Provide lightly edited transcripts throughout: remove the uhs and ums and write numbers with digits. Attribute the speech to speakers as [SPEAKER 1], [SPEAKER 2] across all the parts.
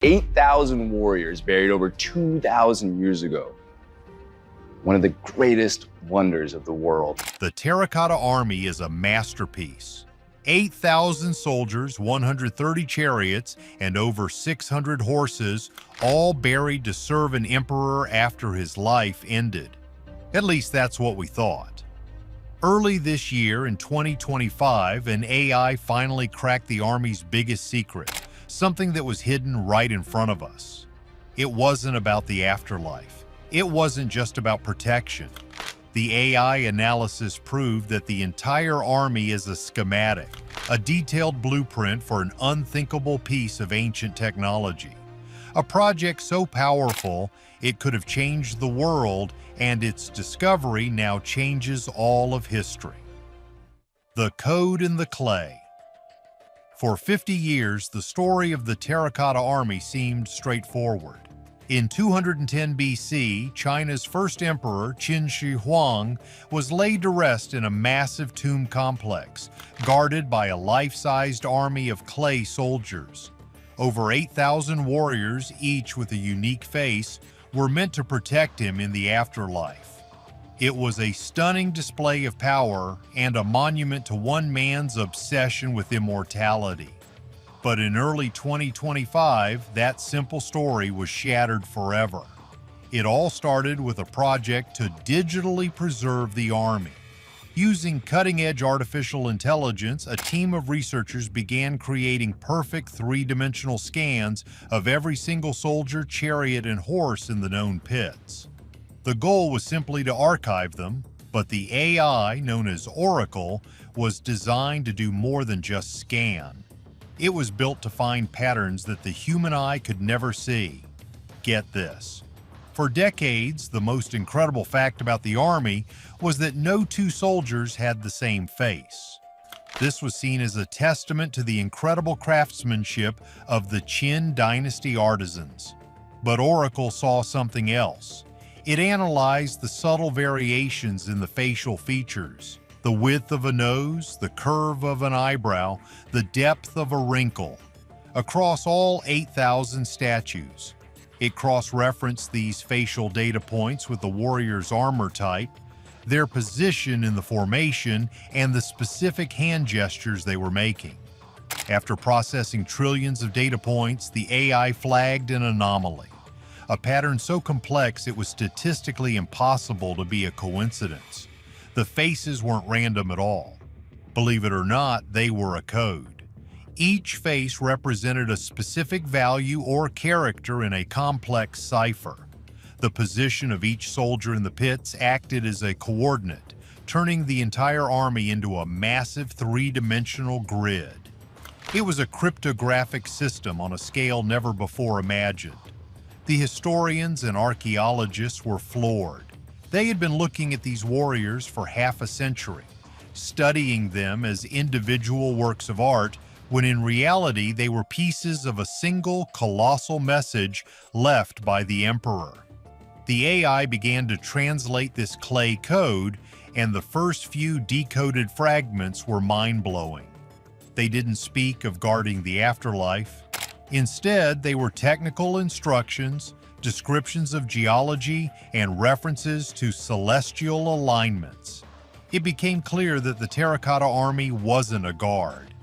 [SPEAKER 1] 8,000 warriors buried over 2,000 years ago. One of the greatest wonders of the world.
[SPEAKER 2] The Terracotta Army is a masterpiece. 8,000 soldiers, 130 chariots, and over 600 horses, all buried to serve an emperor after his life ended. At least that's what we thought. Early this year, in 2025, an AI finally cracked the Army's biggest secret, something that was hidden right in front of us. It wasn't about the afterlife. It wasn't just about protection. The AI analysis proved that the entire Army is a schematic, a detailed blueprint for an unthinkable piece of ancient technology. A project so powerful, it could have changed the world, and its discovery now changes all of history. The Code in the Clay. For 50 years, the story of the Terracotta Army seemed straightforward. In 210 BC, China's first emperor, Qin Shi Huang, was laid to rest in a massive tomb complex, guarded by a life-sized army of clay soldiers. Over 8,000 warriors, each with a unique face, were meant to protect him in the afterlife. It was a stunning display of power and a monument to one man's obsession with immortality. But in early 2025, that simple story was shattered forever. It all started with a project to digitally preserve the Army. Using cutting-edge artificial intelligence, a team of researchers began creating perfect three-dimensional scans of every single soldier, chariot, and horse in the known pits. The goal was simply to archive them, but the AI, known as Oracle, was designed to do more than just scan. It was built to find patterns that the human eye could never see. Get this. For decades, the most incredible fact about the Army was that no two soldiers had the same face. This was seen as a testament to the incredible craftsmanship of the Qin dynasty artisans. But Oracle saw something else. It analyzed the subtle variations in the facial features. The width of a nose, the curve of an eyebrow, the depth of a wrinkle. Across all 8,000 statues, it cross-referenced these facial data points with the warrior's armor type, their position in the formation, and the specific hand gestures they were making. After processing trillions of data points, the AI flagged an anomaly. A pattern so complex it was statistically impossible to be a coincidence. The faces weren't random at all. Believe it or not, they were a code. Each face represented a specific value or character in a complex cipher. The position of each soldier in the pits acted as a coordinate, turning the entire army into a massive three-dimensional grid. It was a cryptographic system on a scale never before imagined. The historians and archaeologists were floored. They had been looking at these warriors for half a century, studying them as individual works of art, when in reality they were pieces of a single colossal message left by the emperor. The AI began to translate this clay code, and the first few decoded fragments were mind-blowing. They didn't speak of guarding the afterlife. Instead, they were technical instructions, descriptions of geology, and references to celestial alignments. It became clear that the Terracotta Army wasn't a guard.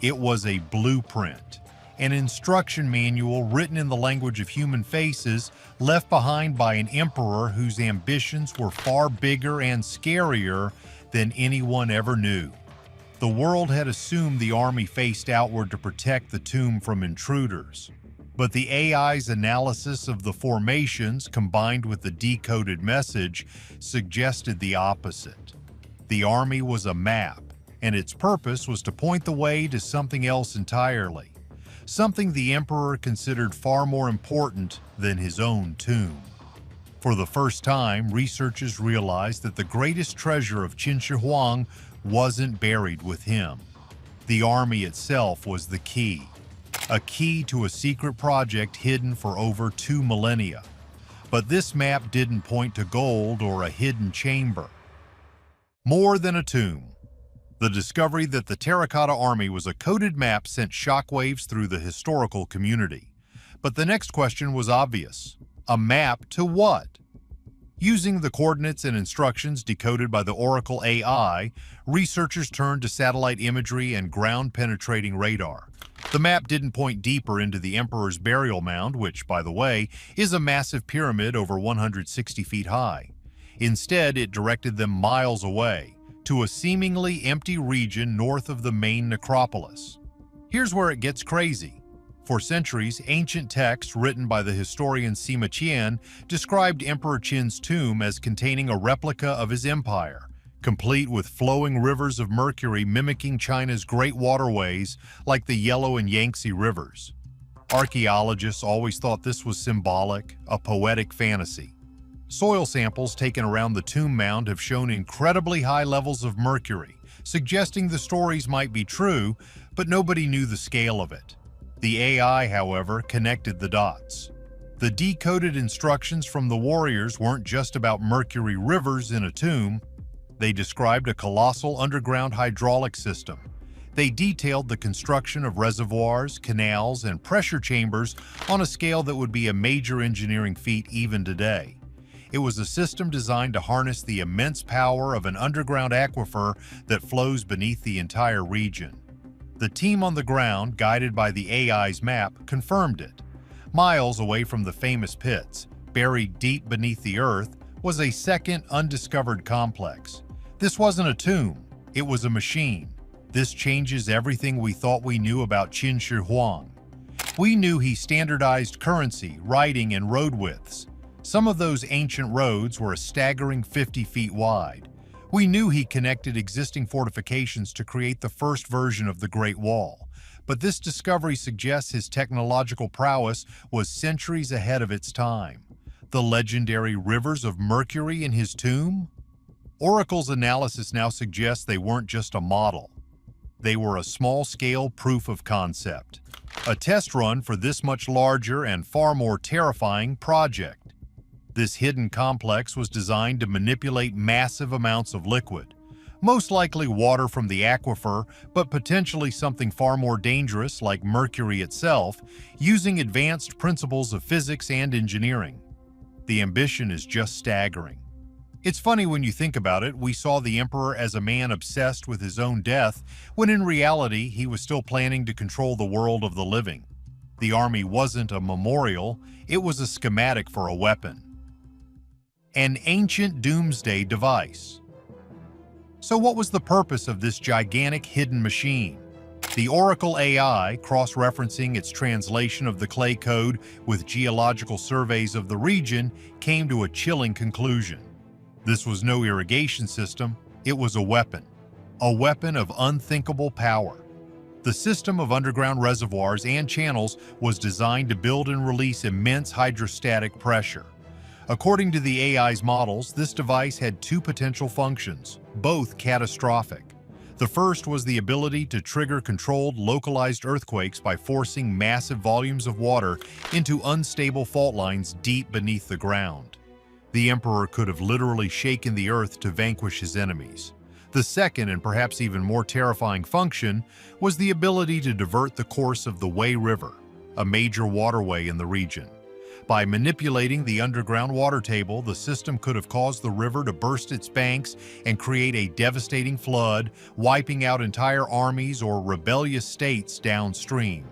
[SPEAKER 2] It was a blueprint, an instruction manual written in the language of human faces, left behind by an emperor whose ambitions were far bigger and scarier than anyone ever knew. The world had assumed the Army faced outward to protect the tomb from intruders. But the AI's analysis of the formations, combined with the decoded message, suggested the opposite. The Army was a map, and its purpose was to point the way to something else entirely, something the Emperor considered far more important than his own tomb. For the first time, researchers realized that the greatest treasure of Qin Shi Huang wasn't buried with him. The Army itself was the key. A key to a secret project hidden for over 2 millennia. But this map didn't point to gold or a hidden chamber. More than a tomb. The discovery that the Terracotta Army was a coded map sent shockwaves through the historical community. But the next question was obvious. A map to what? Using the coordinates and instructions decoded by the Oracle AI, researchers turned to satellite imagery and ground-penetrating radar. The map didn't point deeper into the Emperor's burial mound, which, by the way, is a massive pyramid over 160 feet high. Instead, it directed them miles away, to a seemingly empty region north of the main necropolis. Here's where it gets crazy. For centuries, ancient texts written by the historian Sima Qian described Emperor Qin's tomb as containing a replica of his empire, complete with flowing rivers of mercury mimicking China's great waterways like the Yellow and Yangtze rivers. Archaeologists always thought this was symbolic, a poetic fantasy. Soil samples taken around the tomb mound have shown incredibly high levels of mercury, suggesting the stories might be true, but nobody knew the scale of it. The AI, however, connected the dots. The decoded instructions from the warriors weren't just about mercury rivers in a tomb. They described a colossal underground hydraulic system. They detailed the construction of reservoirs, canals, and pressure chambers on a scale that would be a major engineering feat even today. It was a system designed to harness the immense power of an underground aquifer that flows beneath the entire region. The team on the ground, guided by the AI's map, confirmed it. Miles away from the famous pits, buried deep beneath the earth, was a second undiscovered complex. This wasn't a tomb, it was a machine. This changes everything we thought we knew about Qin Shi Huang. We knew he standardized currency, writing, and road widths. Some of those ancient roads were a staggering 50 feet wide. We knew he connected existing fortifications to create the first version of the Great Wall, but this discovery suggests his technological prowess was centuries ahead of its time. The legendary rivers of mercury in his tomb? Oracle's analysis now suggests they weren't just a model. They were a small-scale proof of concept, a test run for this much larger and far more terrifying project. This hidden complex was designed to manipulate massive amounts of liquid, most likely water from the aquifer, but potentially something far more dangerous like mercury itself, using advanced principles of physics and engineering. The ambition is just staggering. It's funny when you think about it, we saw the Emperor as a man obsessed with his own death, when in reality he was still planning to control the world of the living. The army wasn't a memorial, it was a schematic for a weapon. An ancient doomsday device. So what was the purpose of this gigantic hidden machine? The Oracle AI, cross-referencing its translation of the clay code with geological surveys of the region, came to a chilling conclusion. This was no irrigation system, it was a weapon of unthinkable power. The system of underground reservoirs and channels was designed to build and release immense hydrostatic pressure. According to the AI's models, this device had two potential functions, both catastrophic. The first was the ability to trigger controlled, localized earthquakes by forcing massive volumes of water into unstable fault lines deep beneath the ground. The Emperor could have literally shaken the earth to vanquish his enemies. The second, and perhaps even more terrifying function, was the ability to divert the course of the Wei River, a major waterway in the region. By manipulating the underground water table, the system could have caused the river to burst its banks and create a devastating flood, wiping out entire armies or rebellious states downstream.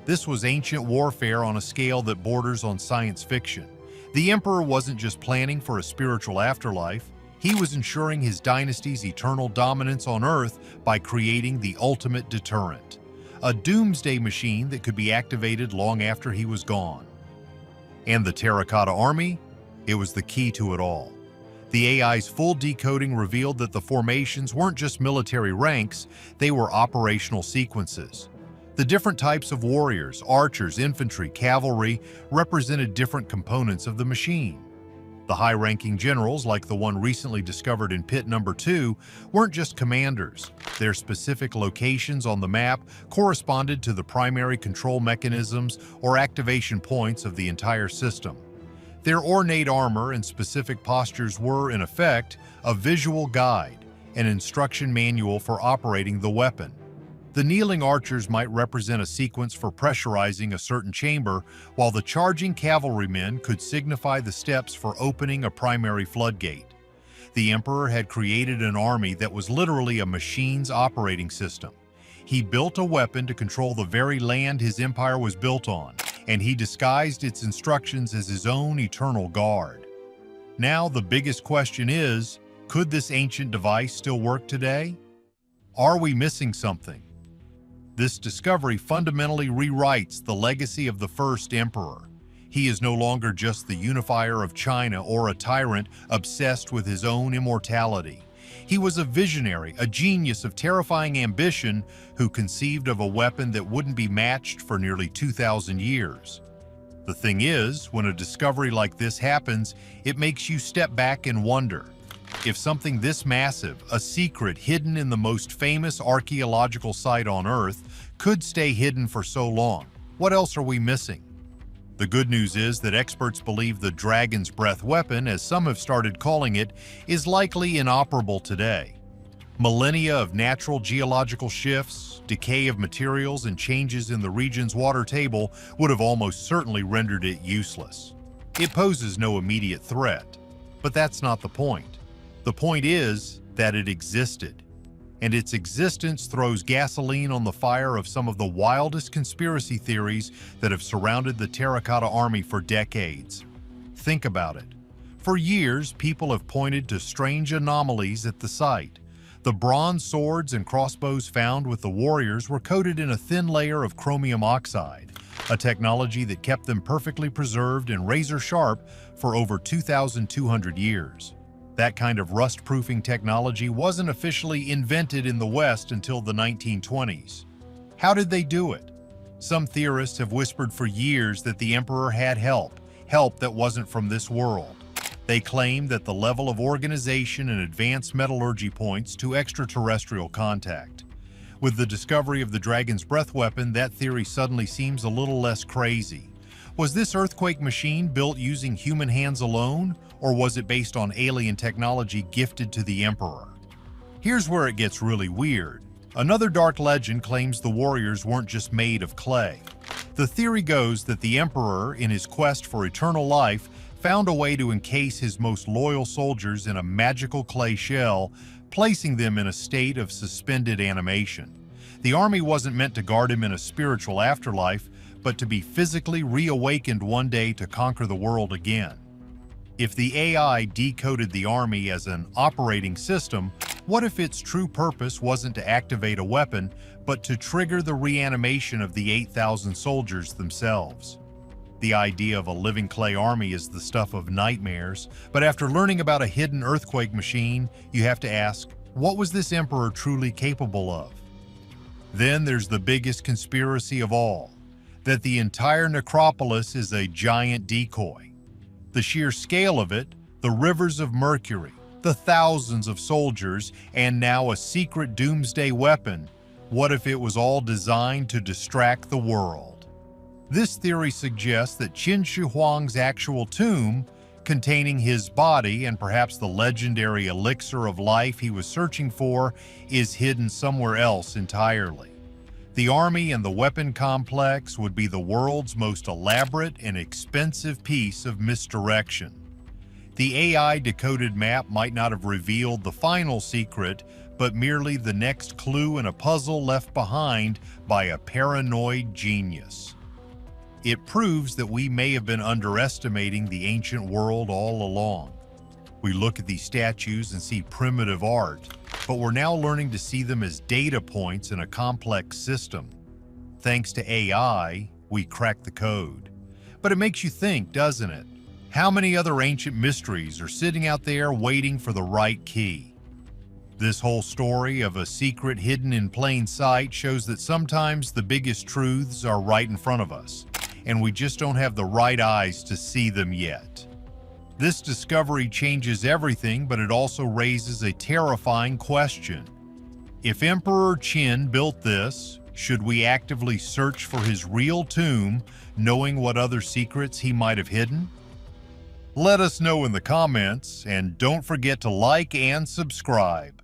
[SPEAKER 2] This was ancient warfare on a scale that borders on science fiction. The Emperor wasn't just planning for a spiritual afterlife, he was ensuring his dynasty's eternal dominance on Earth by creating the ultimate deterrent, a doomsday machine that could be activated long after he was gone. And the Terracotta Army? It was the key to it all. The AI's full decoding revealed that the formations weren't just military ranks, they were operational sequences. The different types of warriors, archers, infantry, cavalry represented different components of the machine. The high-ranking generals, like the one recently discovered in Pit Number 2, weren't just commanders. Their specific locations on the map corresponded to the primary control mechanisms or activation points of the entire system. Their ornate armor and specific postures were, in effect, a visual guide, an instruction manual for operating the weapon. The kneeling archers might represent a sequence for pressurizing a certain chamber, while the charging cavalrymen could signify the steps for opening a primary floodgate. The emperor had created an army that was literally a machine's operating system. He built a weapon to control the very land his empire was built on, and he disguised its instructions as his own eternal guard. Now the biggest question is, could this ancient device still work today? Are we missing something? This discovery fundamentally rewrites the legacy of the first emperor. He is no longer just the unifier of China or a tyrant obsessed with his own immortality. He was a visionary, a genius of terrifying ambition who conceived of a weapon that wouldn't be matched for nearly 2,000 years. The thing is, when a discovery like this happens, it makes you step back and wonder. If something this massive, a secret hidden in the most famous archaeological site on Earth, could stay hidden for so long, what else are we missing? The good news is that experts believe the Dragon's Breath weapon, as some have started calling it, is likely inoperable today. Millennia of natural geological shifts, decay of materials, and changes in the region's water table would have almost certainly rendered it useless. It poses no immediate threat, but that's not the point. The point is that it existed, and its existence throws gasoline on the fire of some of the wildest conspiracy theories that have surrounded the Terracotta Army for decades. Think about it. For years, people have pointed to strange anomalies at the site. The bronze swords and crossbows found with the warriors were coated in a thin layer of chromium oxide, a technology that kept them perfectly preserved and razor-sharp for over 2,200 years. That kind of rust-proofing technology wasn't officially invented in the West until the 1920s. How did they do it? Some theorists have whispered for years that the emperor had help that wasn't from this world. They claim that the level of organization and advanced metallurgy points to extraterrestrial contact. With the discovery of the Dragon's Breath weapon, that theory suddenly seems a little less crazy. Was this earthquake machine built using human hands alone, or was it based on alien technology gifted to the emperor? Here's where it gets really weird. Another dark legend claims the warriors weren't just made of clay. The theory goes that the emperor, in his quest for eternal life, found a way to encase his most loyal soldiers in a magical clay shell, placing them in a state of suspended animation. The army wasn't meant to guard him in a spiritual afterlife, but to be physically reawakened one day to conquer the world again. If the AI decoded the army as an operating system, what if its true purpose wasn't to activate a weapon, but to trigger the reanimation of the 8,000 soldiers themselves? The idea of a living clay army is the stuff of nightmares, but after learning about a hidden earthquake machine, you have to ask, what was this emperor truly capable of? Then there's the biggest conspiracy of all, that the entire necropolis is a giant decoy. The sheer scale of it, the rivers of mercury, the thousands of soldiers, and now a secret doomsday weapon. What if it was all designed to distract the world? This theory suggests that Qin Shi Huang's actual tomb, containing his body and perhaps the legendary elixir of life he was searching for, is hidden somewhere else entirely. The army and the weapon complex would be the world's most elaborate and expensive piece of misdirection. The AI decoded map might not have revealed the final secret, but merely the next clue in a puzzle left behind by a paranoid genius. It proves that we may have been underestimating the ancient world all along. We look at these statues and see primitive art, but we're now learning to see them as data points in a complex system. Thanks to AI, we cracked the code. But it makes you think, doesn't it? How many other ancient mysteries are sitting out there waiting for the right key? This whole story of a secret hidden in plain sight shows that sometimes the biggest truths are right in front of us, and we just don't have the right eyes to see them yet. This discovery changes everything, but it also raises a terrifying question. If Emperor Qin built this, should we actively search for his real tomb, knowing what other secrets he might have hidden? Let us know in the comments, and don't forget to like and subscribe.